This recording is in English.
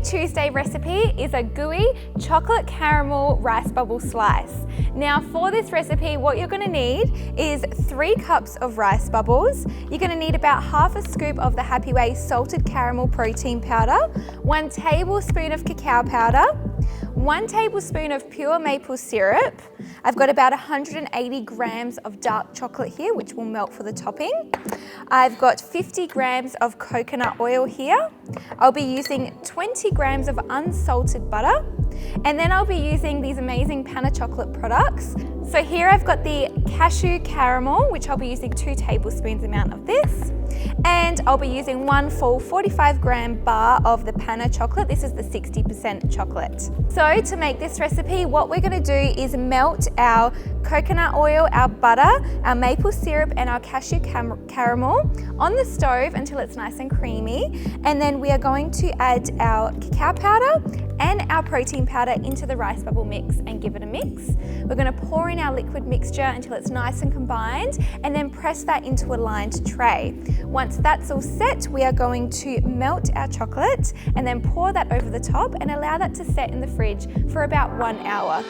Tuesday recipe is a gooey chocolate caramel rice bubble slice. Now for this recipe, what you're going to need is 3 cups of rice bubbles. You're going to need about half a scoop of the Happy Way salted caramel protein powder, 1 tablespoon of cacao powder, 1 tablespoon of pure maple syrup. I've got about 180 grams of dark chocolate here, which will melt for the topping. I've got 50 grams of coconut oil here. I'll be using 20 grams of unsalted butter. And then I'll be using these amazing Pana chocolate products. So here I've got the cashew caramel, which I'll be using 2 tablespoons amount of this. And I'll be using 1 full 45-gram bar of the Pana chocolate. This is the 60% chocolate. So to make this recipe, what we're going to do is melt our coconut oil, our butter, our maple syrup and our cashew caramel on the stove until it's nice and creamy. And then we are going to add our cacao powder and our protein powder into the rice bubble mix and give it a mix. We're going to pour in our liquid mixture until it's nice and combined and then press that into a lined tray. Once that's all set, we are going to melt our chocolate and then pour that over the top and allow that to set in the fridge for about 1 hour.